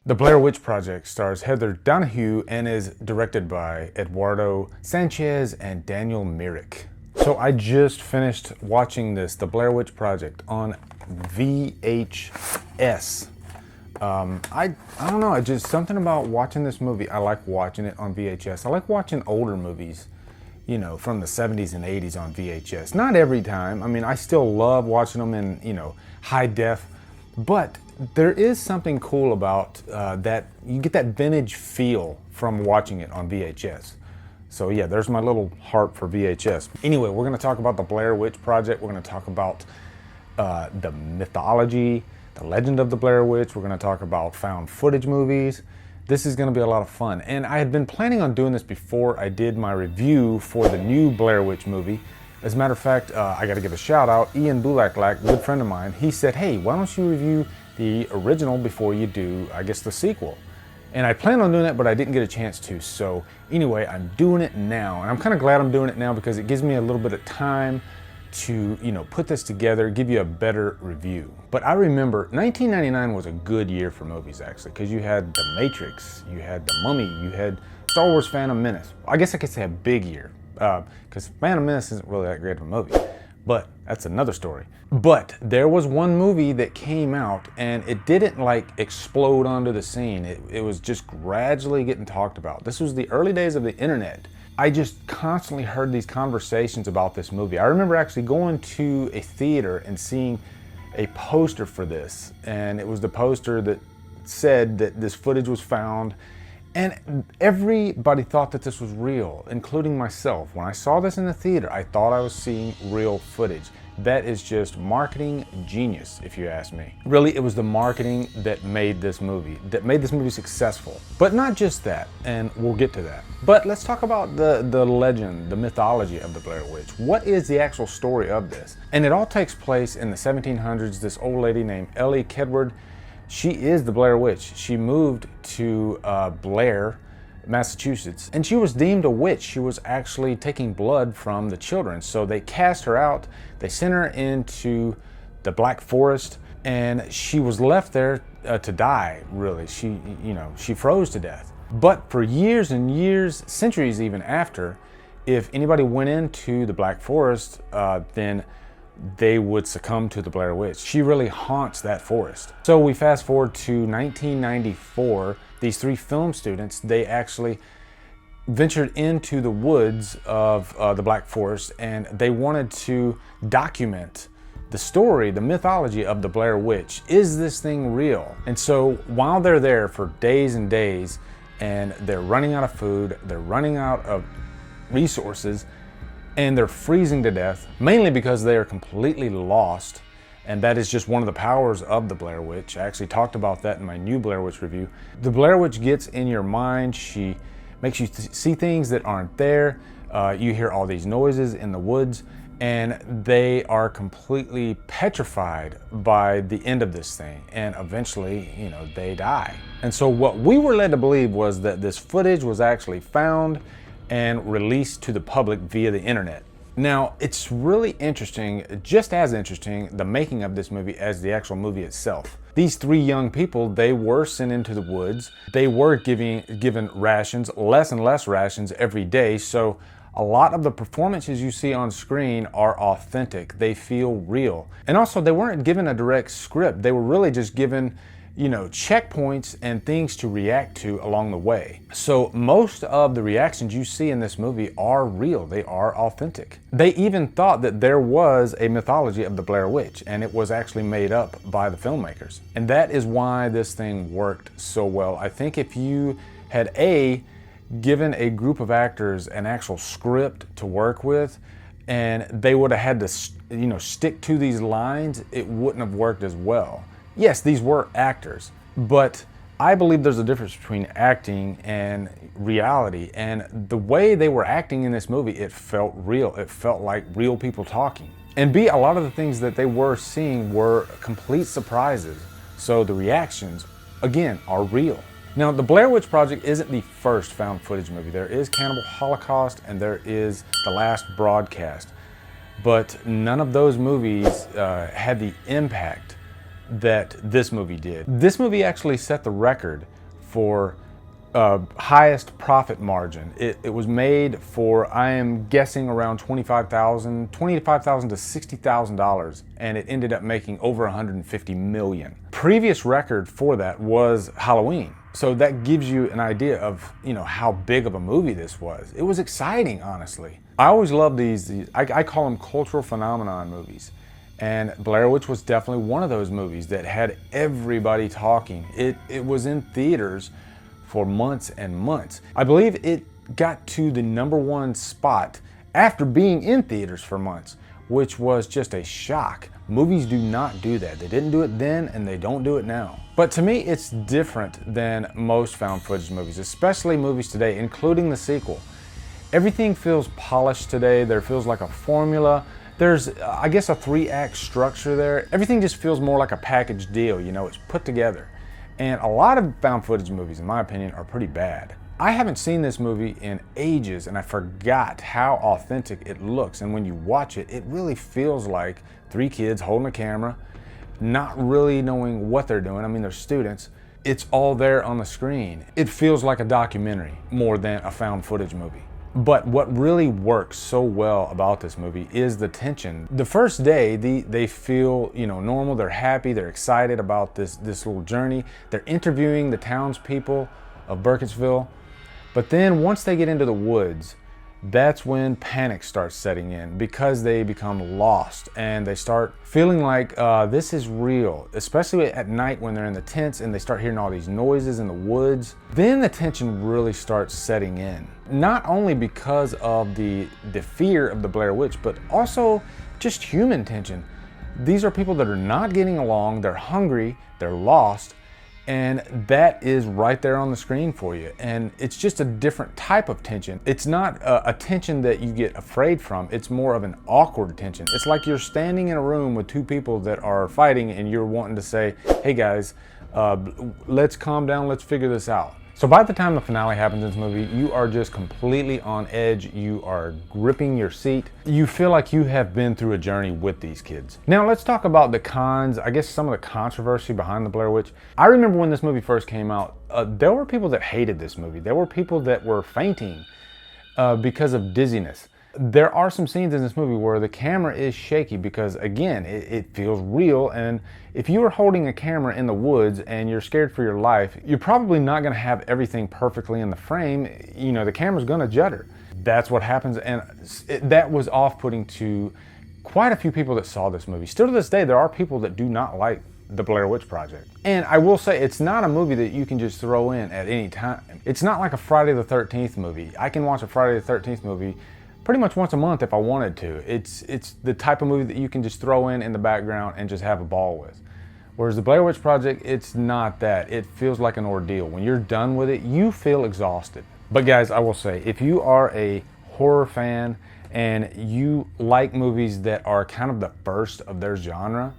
The Blair Witch Project stars Heather Donahue and is directed by Eduardo Sanchez and Daniel Myrick. So I just finished watching this, The Blair Witch Project, on VHS. I don't know, just something about watching this movie. I like watching it on VHS. I like watching older movies, you know, from the 70s and 80s on VHS. Not every time. I mean, I still love watching them in, you know, high def, but there is something cool about that. You get that vintage feel from watching it on VHS. So yeah, there's my little heart for VHS. Anyway, we're gonna talk about the Blair Witch Project. We're gonna talk about the mythology, the legend of the Blair Witch. We're gonna talk about found footage movies. This is gonna be a lot of fun. And I had been planning on doing this before I did my review for the new Blair Witch movie. As a matter of fact, I gotta give a shout out, Ian Bulaklak, good friend of mine. He said, hey, why don't you review the original before you do, I guess, the sequel? And I planned on doing that, but I didn't get a chance to. So anyway, I'm doing it now. And I'm kind of glad I'm doing it now because it gives me a little bit of time to, you know, put this together, give you a better review. But I remember 1999 was a good year for movies, actually, because you had The Matrix, you had The Mummy, you had Star Wars Phantom Menace. I guess I could say a big year, because Phantom Menace isn't really that great of a movie, but that's another story. But there was one movie that came out and it didn't like explode onto the scene. It was just gradually getting talked about. This was the early days of the internet. I just constantly heard these conversations about this movie. I remember actually going to a theater and seeing a poster for this, and it was the poster that said that this footage was found, and everybody thought that this was real, including myself. When I saw this in the theater, I thought I was seeing real footage. That is just marketing genius, if you ask me. Really, it was the marketing that made this movie successful. But not just that, and we'll get to that. But let's talk about the legend, the mythology of the Blair Witch. What is the actual story of this? And it all takes place in the 1700s. This old lady named Ellie Kedward, she is the Blair Witch. She moved to Blair, Massachusetts, and she was deemed a witch. She was actually taking blood from the children. So they cast her out, they sent her into the Black Forest, and she was left there to die, really. She froze to death. But for years and years, centuries even after, if anybody went into the Black Forest, then they would succumb to the Blair Witch. She really haunts that forest. So we fast forward to 1994. These three film students, they actually ventured into the woods of the Black Forest, and they wanted to document the story, the mythology of the Blair Witch. Is this thing real? And so while they're there for days and days, and they're running out of food, they're running out of resources, and they're freezing to death, mainly because they are completely lost. And that is just one of the powers of the Blair Witch. I actually talked about that in my new Blair Witch review. The Blair Witch gets in your mind. She makes you see things that aren't there. You hear all these noises in the woods, and they are completely petrified by the end of this thing. And eventually, you know, they die. And so what we were led to believe was that this footage was actually found and released to the public via the internet. Now, it's really interesting, just as interesting, the making of this movie as the actual movie itself. These three young people, they were sent into the woods. They were given rations, less and less rations every day. So a lot of the performances you see on screen are authentic. They feel real. And also, they weren't given a direct script. They were really just given, you know, checkpoints and things to react to along the way. So most of the reactions you see in this movie are real. They are authentic. They even thought that there was a mythology of the Blair Witch, and it was actually made up by the filmmakers. And that is why this thing worked so well. I think if you had given a group of actors an actual script to work with, and they would have had to, you know, stick to these lines, it wouldn't have worked as well. Yes, these were actors, but I believe there's a difference between acting and reality. And the way they were acting in this movie, it felt real. It felt like real people talking. And B, a lot of the things that they were seeing were complete surprises. So the reactions, again, are real. Now, the Blair Witch Project isn't the first found footage movie. There is Cannibal Holocaust and there is The Last Broadcast. But none of those movies had the impact that this movie did. This movie actually set the record for highest profit margin. It was made for, I am guessing, around $25,000 to $60,000, and it ended up making over 150 million. Previous record for that was Halloween. So that gives you an idea of, you know, how big of a movie this was. It was exciting, honestly. I always love these I call them cultural phenomenon movies. And Blair Witch was definitely one of those movies that had everybody talking. It was in theaters for months and months. I believe it got to the #1 spot after being in theaters for months, which was just a shock. Movies do not do that. They didn't do it then, and they don't do it now. But to me, it's different than most found footage movies, especially movies today, including the sequel. Everything feels polished today. There feels like a formula. There's, I guess, a 3-act structure there. Everything just feels more like a package deal, you know, it's put together. And a lot of found footage movies, in my opinion, are pretty bad. I haven't seen this movie in ages, and I forgot how authentic it looks. And when you watch it, it really feels like 3 kids holding a camera, not really knowing what they're doing. I mean, they're students. It's all there on the screen. It feels like a documentary more than a found footage movie. But what really works so well about this movie is the tension. The first day, they feel, you know, normal. They're happy. They're excited about this little journey. They're interviewing the townspeople of Burkittsville. But then once they get into the woods, that's when panic starts setting in, because they become lost and they start feeling like this is real, especially at night when they're in the tents and they start hearing all these noises in the woods. Then the tension really starts setting in, not only because of the fear of the Blair Witch, but also just human tension. These are people that are not getting along, they're hungry, they're lost, and that is right there on the screen for you. And it's just a different type of tension. It's not a tension that you get afraid from. It's more of an awkward tension. It's like you're standing in a room with 2 people that are fighting and you're wanting to say, hey guys, let's calm down, let's figure this out. So by the time the finale happens in this movie, you are just completely on edge. You are gripping your seat. You feel like you have been through a journey with these kids. Now let's talk about the cons, I guess some of the controversy behind the Blair Witch. I remember when this movie first came out, there were people that hated this movie. There were people that were fainting because of dizziness. There are some scenes in this movie where the camera is shaky because, again, it feels real. And if you are holding a camera in the woods and you're scared for your life, you're probably not going to have everything perfectly in the frame. You know, the camera's going to judder. That's what happens. And that was off-putting to quite a few people that saw this movie. Still to this day, there are people that do not like the Blair Witch Project. And I will say, it's not a movie that you can just throw in at any time. It's not like a Friday the 13th movie. I can watch a Friday the 13th movie pretty much once a month if I wanted to. It's the type of movie that you can just throw in the background and just have a ball with. Whereas the Blair Witch Project, it's not that. It feels like an ordeal. When you're done with it, you feel exhausted. But guys, I will say, if you are a horror fan and you like movies that are kind of the first of their genre,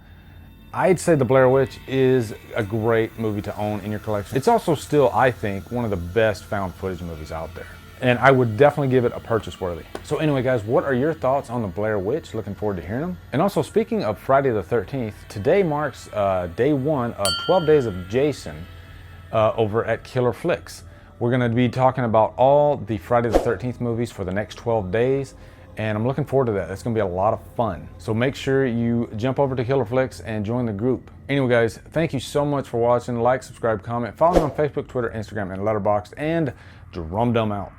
I'd say the Blair Witch is a great movie to own in your collection. It's also still, I think, one of the best found footage movies out there. And I would definitely give it a purchase worthy. So anyway guys, what are your thoughts on the Blair Witch? Looking forward to hearing them. And also, speaking of Friday the 13th, today marks day 1 of 12 Days of Jason over at Killer Flicks. We're gonna be talking about all the Friday the 13th movies for the next 12 days. And I'm looking forward to that. It's gonna be a lot of fun. So make sure you jump over to Killer Flicks and join the group. Anyway guys, thank you so much for watching. Like, subscribe, comment, follow me on Facebook, Twitter, Instagram, and Letterboxd, and Drumdum out.